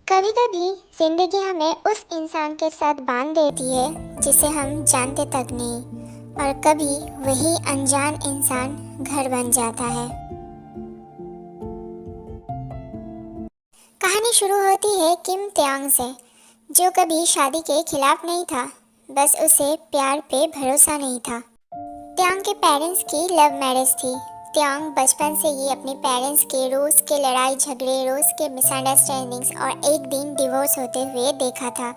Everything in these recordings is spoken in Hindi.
कभी कभी जिंदगी हमें उस इंसान के साथ बांध देती है जिसे हम जानते तक नहीं, और कभी वही अनजान इंसान घर बन जाता है। कहानी शुरू होती है किम त्यांग से, जो कभी शादी के खिलाफ नहीं था, बस उसे प्यार पे भरोसा नहीं था। त्यांग के पेरेंट्स की लव मैरिज थी। त्यांग बचपन से ही अपने पेरेंट्स के रोज के लड़ाई झगड़े, रोज के मिसअंडरस्टैंडिंग्स और एक दिन डिवोर्स होते हुए देखा था।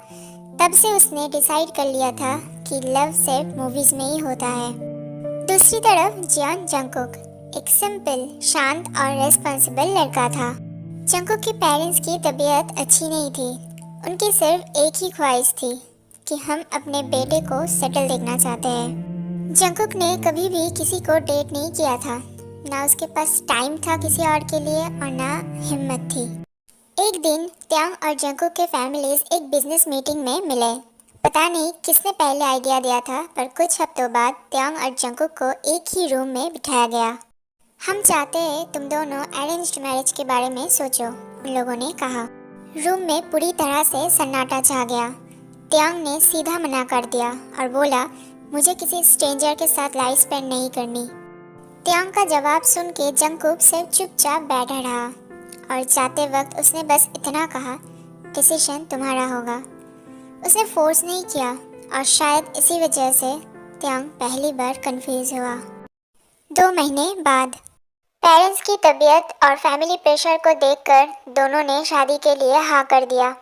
तब से उसने डिसाइड कर लिया था कि लव सिर्फ मूवीज में ही होता है। दूसरी तरफ जियोन जंगकुक एक सिंपल, शांत और रिस्पॉन्सिबल लड़का था। जंगकुक के पेरेंट्स की तबीयत अच्छी नहीं थी। उनकी सिर्फ एक ही ख्वाहिश थी कि हम अपने बेटे को सेटल देखना चाहते हैं। जंगकुक ने कभी भी किसी को डेट नहीं किया था, ना उसके पास टाइम था किसी और के लिए और ना हिम्मत थी। एक दिन त्यांग और जंगकुक के फैमिलीज एक बिजनेस मीटिंग में मिले। पता नहीं किसने पहले आइडिया दिया था, पर कुछ हफ्तों बाद त्यांग और जंगकुक को एक ही रूम में बिठाया गया। हम चाहते हैं तुम दोनों अरेंज्ड मैरिज के बारे में सोचो, उन लोगों ने कहा। रूम में पूरी तरह से सन्नाटा छा गया। त्यांग ने सीधा मना कर दिया और बोला, मुझे किसी स्ट्रेंजर के साथ लाइफ स्पेंड नहीं करनी। त्यांग का जवाब सुन के जंगकुक सिर्फ चुपचाप बैठा रहा, और जाते वक्त उसने बस इतना कहा, डिसीजन तुम्हारा होगा। उसने फोर्स नहीं किया, और शायद इसी वजह से त्यांग पहली बार कंफ्यूज हुआ। 2 महीने बाद पेरेंट्स की तबीयत और फैमिली प्रेशर को देखकर दोनों ने शादी के लिए हाँ कर दिया।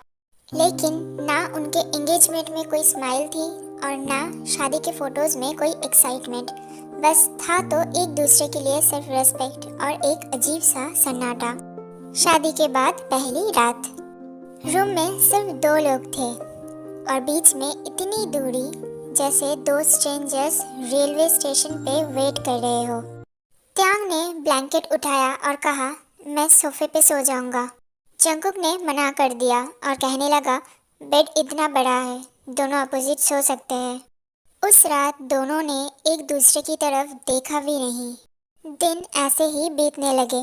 लेकिन ना उनके एंगेजमेंट में कोई स्माइल थी और ना शादी के फोटोज में कोई एक्साइटमेंट। बस था तो एक दूसरे के लिए सिर्फ रेस्पेक्ट और एक अजीब सा सन्नाटा। शादी के बाद पहली रात रूम में सिर्फ 2 लोग थे, और बीच में इतनी दूरी जैसे 2 स्ट्रेंजर्स रेलवे स्टेशन पे वेट कर रहे हो। त्यांग ने ब्लैंकेट उठाया और कहा, मैं सोफे पे सो जाऊंगा। जंगकुक ने मना कर दिया और कहने लगा, बेड इतना बड़ा है, दोनों अपोजिट सो सकते हैं। उस रात दोनों ने एक दूसरे की तरफ देखा भी नहीं। दिन ऐसे ही बीतने लगे।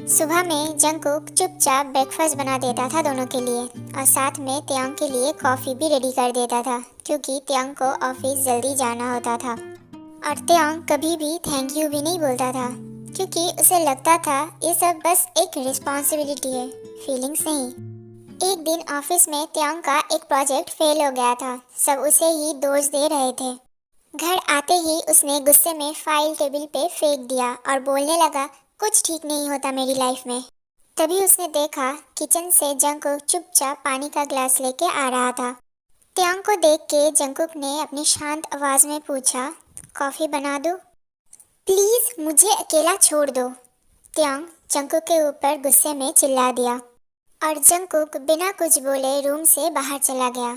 सुबह में जंगकुक चुपचाप ब्रेकफास्ट बना देता था दोनों के लिए, और साथ में त्यांग के लिए कॉफ़ी भी रेडी कर देता था, क्योंकि त्यांग को ऑफिस जल्दी जाना होता था। और त्यांग कभी भी थैंक यू भी नहीं बोलता था, क्योंकि उसे लगता था ये सब बस एक रिस्पॉन्सिबिलिटी है, फीलिंग्स नहीं। एक दिन ऑफिस में त्यांग का एक प्रोजेक्ट फेल हो गया था। सब उसे ही दोष दे रहे थे। घर आते ही उसने गुस्से में फाइल टेबल पे फेंक दिया और बोलने लगा, कुछ ठीक नहीं होता मेरी लाइफ में। तभी उसने देखा किचन से जंगकुक चुपचाप पानी का ग्लास लेके आ रहा था। त्यांग को देख के जंगकुक ने अपनी शांत आवाज में पूछा, कॉफी बना दूं? प्लीज मुझे अकेला छोड़ दो। त्यांग जंगकुक के ऊपर गुस्से में चिल्ला दिया, और जंगकुक बिना कुछ बोले रूम से बाहर चला गया।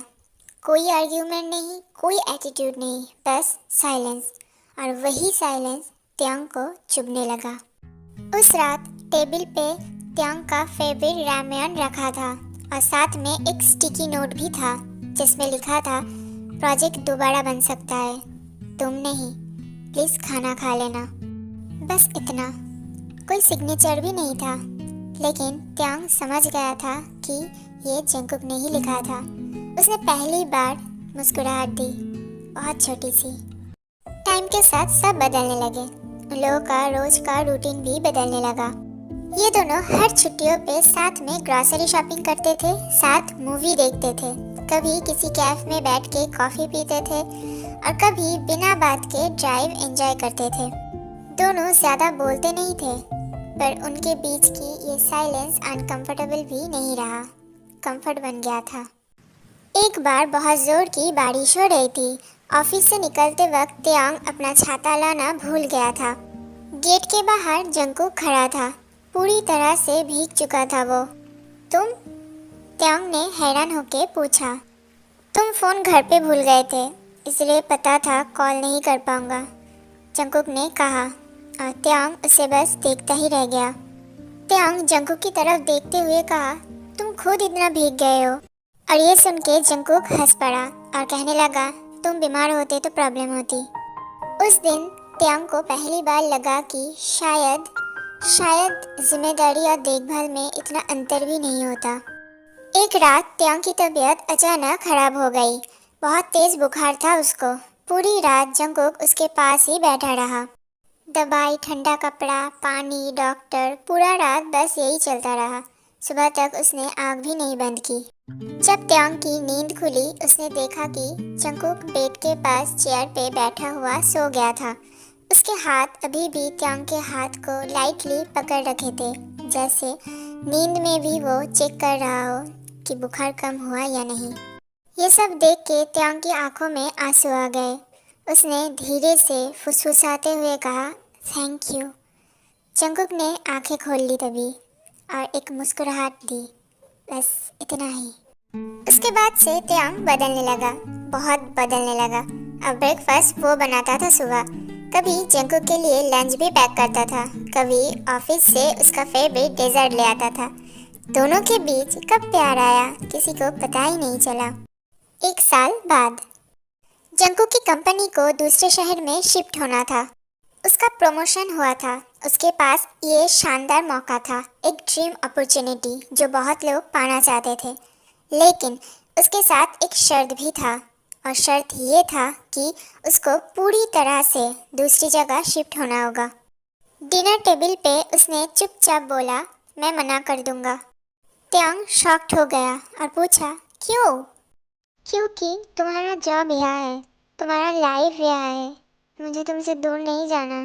कोई आर्ग्यूमेंट नहीं, कोई एटीट्यूड नहीं, बस साइलेंस। और वही साइलेंस त्यांग को चुभने लगा। उस रात टेबल पे त्यांग का फेवरेट रामेयन रखा था, और साथ में एक स्टिकी नोट भी था जिसमें लिखा था, प्रोजेक्ट दोबारा बन सकता है, तुम नहीं, प्लीज खाना खा लेना। बस इतना, कोई सिग्नेचर भी नहीं था। लेकिन त्यांग समझ गया था कि ये जंगकुक ने ही लिखा था। उसने पहली बार मुस्कुराहट दी, बहुत छोटी सी। टाइम के साथ सब बदलने लगे। उन लोगों का रोज का रूटीन भी बदलने लगा। ये दोनों हर छुट्टियों पे साथ में ग्रोसरी शॉपिंग करते थे, साथ मूवी देखते थे, कभी किसी कैफ में बैठ के कॉफ़ी पीते थे, और कभी बिना बात के ड्राइव एंजॉय करते थे। दोनों ज़्यादा बोलते नहीं थे, पर उनके बीच की ये साइलेंस अनकंफर्टेबल भी नहीं रहा, कंफर्ट बन गया था। एक बार बहुत ज़ोर की बारिश हो रही थी। ऑफिस से निकलते वक्त त्यांग अपना छाता लाना भूल गया था। गेट के बाहर जंगकुक खड़ा था, पूरी तरह से भीग चुका था वो। तुम? त्यांग ने हैरान होकर पूछा। तुम फ़ोन घर पे भूल गए थे, इसलिए पता था कॉल नहीं कर पाऊंगा, जंगकुक ने कहा, और त्यांग उसे बस देखता ही रह गया। त्यांग जंगकुक की तरफ देखते हुए कहा, तुम खुद इतना भीग गए हो। और ये सुन के जंगकुक हंस पड़ा और कहने लगा, तुम बीमार होते तो प्रॉब्लम होती। उस दिन त्यांग को पहली बार लगा कि शायद जिम्मेदारी और देखभाल में इतना अंतर भी नहीं होता। एक रात त्यांग की तबीयत अचानक खराब हो गई। बहुत तेज बुखार था उसको। पूरी रात जंगकुक उसके पास ही बैठा रहा। दवाई, ठंडा कपड़ा, पानी, डॉक्टर, पूरा रात बस यही चलता रहा। सुबह तक उसने आँख भी नहीं बंद की। जब त्यांग की नींद खुली, उसने देखा कि जंगकुक बेड के पास चेयर पे बैठा हुआ सो गया था। उसके हाथ अभी भी त्यांग के हाथ को लाइटली पकड़ रखे थे, जैसे नींद में भी वो चेक कर रहा हो कि बुखार कम हुआ या नहीं। ये सब देख के त्यांग की आंखों में आंसू आ गए। उसने धीरे से फुसफुसाते हुए कहा, थैंक यू। जंगकुक ने आंखें खोल ली तभी और एक मुस्कुराहट दी। बस इतना ही। उसके बाद से त्यांग बदलने लगा, बहुत बदलने लगा। अब ब्रेकफास्ट वो बनाता था सुबह। कभी जंगकुक के लिए लंच भी पैक करता था। कभी ऑफिस से उसका फेवरेट डेजर्ट ले आता था। दोनों के बीच कब प्यार आया, किसी को पता ही नहीं चला। एक साल बाद जंगकुक की कंपनी को दूसरे शहर में शिफ्ट होना था। उसका प्रमोशन हुआ था। उसके पास ये शानदार मौका था, एक ड्रीम अपॉर्चुनिटी जो बहुत लोग पाना चाहते थे। लेकिन उसके साथ एक शर्त भी था, और शर्त ये था कि उसको पूरी तरह से दूसरी जगह शिफ्ट होना होगा। डिनर टेबल पे उसने चुपचाप बोला, मैं मना कर दूंगा। त्यांग शॉक्ड हो गया और पूछा, क्यों? क्योंकि तुम्हारा जॉब यहाँ है, तुम्हारा लाइफ यहाँ है, मुझे तुमसे दूर नहीं जाना।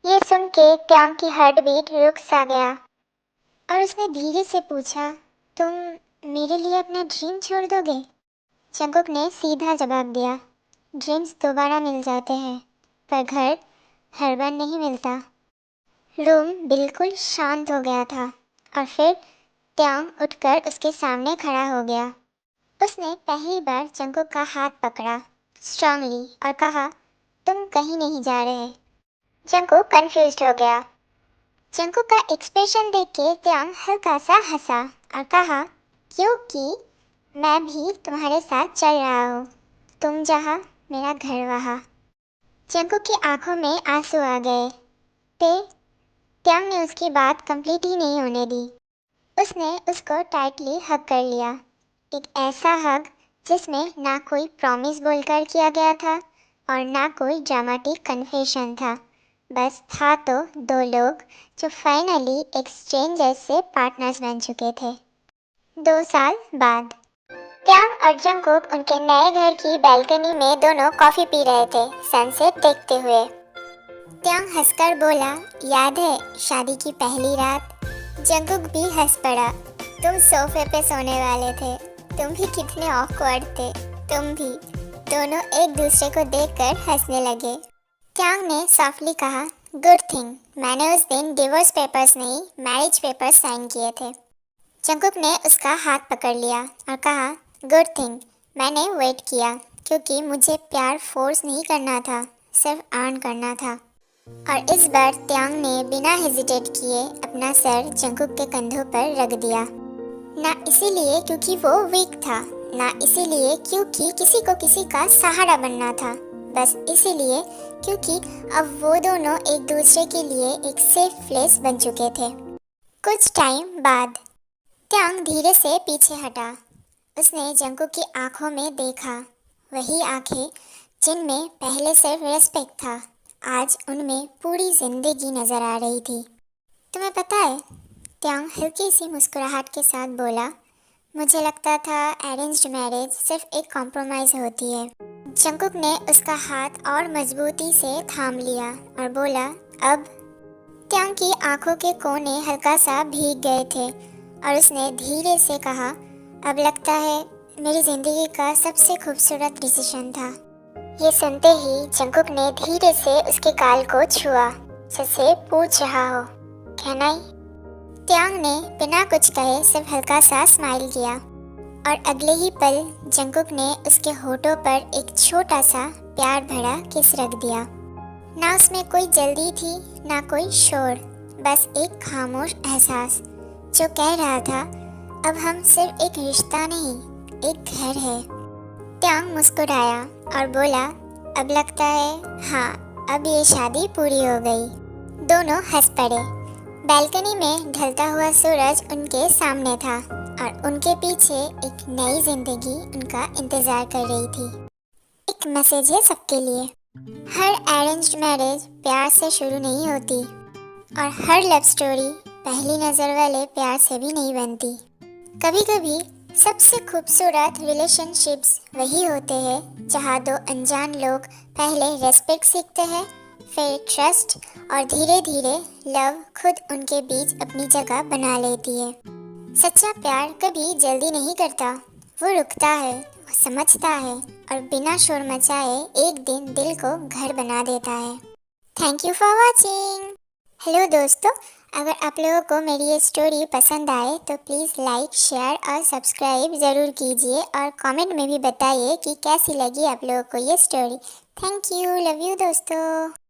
ये सुन के त्यांग की हार्ट बीट रुक सा गया और उसने धीरे से पूछा, तुम मेरे लिए अपना ड्रीम छोड़ दोगे? जंगकुक ने सीधा जवाब दिया, ड्रीम्स दोबारा मिल जाते हैं, पर घर हर बार नहीं मिलता। रूम बिल्कुल शांत हो गया था और फिर त्यांग उठकर उसके सामने खड़ा हो गया। उसने पहली बार जंगकुक का हाथ पकड़ा स्ट्रांगली और कहा, तुम कहीं नहीं जा रहे। जंगकुक कंफ्यूज्ड हो गया। जंगकुक का एक्सप्रेशन देख के त्यांग हल्का सा हंसा और कहा, क्योंकि मैं भी तुम्हारे साथ चल रहा हूँ, तुम जहाँ मेरा घर वहाँ। जंगकुक की आंखों में आंसू आ गए। त्यांग ने उसकी बात कंप्लीट ही नहीं होने दी। उसने उसको टाइटली हग कर लिया, एक ऐसा हग जिसमें ना कोई प्रॉमिस बोलकर किया गया था और ना कोई ड्रामेटिक कन्फेशन था। बस था तो दो लोग जो फाइनली एक स्ट्रेंजर से पार्टनर्स बन चुके थे। 2 साल बाद त्यांग और जंगकुक उनके नए घर की बालकनी में दोनों कॉफी पी रहे थे, सनसेट देखते हुए। त्यांग हंसकर बोला, याद है शादी की पहली रात? जंगकुक भी हंस पड़ा। तुम सोफे पे सोने वाले थे, तुम भी कितने ऑकवर्ड थे, तुम भी। दोनों एक दूसरे को देखकर हंसने लगे। त्यांग ने सॉफ्टली कहा, गुड थिंग मैंने उस दिन डिवोर्स पेपर्स नहीं, मैरिज पेपर्स साइन किए थे। जंगकुक ने उसका हाथ पकड़ लिया और कहा, गुड थिंग मैंने वेट किया, क्योंकि मुझे प्यार फोर्स नहीं करना था, सिर्फ अर्न करना था। और इस बार त्यांग ने बिना हेजिटेट किए अपना सर जंगकुक के कंधों पर रख दिया। ना इसीलिए क्योंकि वो वीक था, ना इसीलिए क्योंकि किसी को किसी का सहारा बनना था, बस इसीलिए क्योंकि अब वो दोनों एक दूसरे के लिए एक सेफ प्लेस बन चुके थे। कुछ टाइम बाद त्यांग धीरे से पीछे हटा। उसने जंगकुक की आंखों में देखा, वही आंखें जिनमें पहले सिर्फ रेस्पेक्ट था, आज उनमें पूरी जिंदगी नजर आ रही थी। तुम्हें पता है, त्यांग हल्की सी मुस्कुराहट के साथ बोला, मुझे लगता था अरेंज्ड मैरिज सिर्फ एक कॉम्प्रोमाइज़ होती है। जंगकुक ने उसका हाथ और मजबूती से थाम लिया और बोला, अब? त्यांग की आंखों के कोने हल्का सा भीग गए थे और उसने धीरे से कहा, अब लगता है मेरी ज़िंदगी का सबसे खूबसूरत डिसीजन था। ये सुनते ही जंगकुक ने धीरे से उसके गाल को छुआ, जैसे पूछ रहा हो, कैन आई? त्यांग ने बिना कुछ कहे सिर्फ हल्का सा स्माइल किया और अगले ही पल जंगकुक ने उसके होठों पर एक छोटा सा प्यार भरा किस रख दिया। ना उसमें कोई जल्दी थी, ना कोई शोर, बस एक खामोश एहसास जो कह रहा था, अब हम सिर्फ एक रिश्ता नहीं, एक घर है। त्यांग मुस्कुराया और बोला, अब लगता है हाँ, अब ये शादी पूरी हो गई। दोनों हंस पड़े। बालकनी में ढलता हुआ सूरज उनके सामने था। और उनके पीछे एक नई जिंदगी उनका इंतजार कर रही थी। एक मैसेज है सबके लिए, हर अरेंज्ड मैरिज प्यार से शुरू नहीं होती और हर लव स्टोरी पहली नज़र वाले प्यार से भी नहीं बनती। कभी कभी सबसे खूबसूरत रिलेशनशिप्स वही होते हैं जहाँ दो अनजान लोग पहले रेस्पेक्ट सीखते हैं, फिर ट्रस्ट और धीरे धीरे लव खुद उनके बीच अपनी जगह बना लेती है। सच्चा प्यार कभी जल्दी नहीं करता, वो रुकता है, वो समझता है और बिना शोर मचाए एक दिन दिल को घर बना देता है। Thank you for watching. Hello दोस्तों, अगर आप लोगों को मेरी ये स्टोरी पसंद आए तो प्लीज़ लाइक, शेयर और सब्सक्राइब ज़रूर कीजिए और कमेंट में भी बताइए कि कैसी लगी आप लोगों को ये story. Thank you, love you दोस्तों।